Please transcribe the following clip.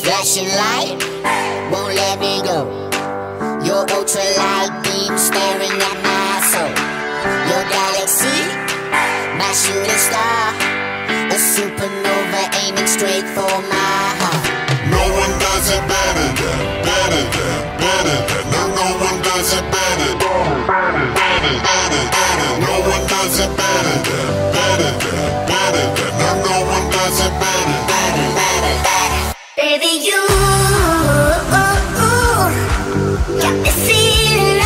Flashing light won't let me go. Your ultralight beam staring at my soul. Your galaxy, my shooting star, a supernova aiming straight for my heart. No one does it better than, better than, better than. No one does it better than, better, better, better. No one does it better than, better than, better than. No one does it better, better, better, better. Baby, you got me feeling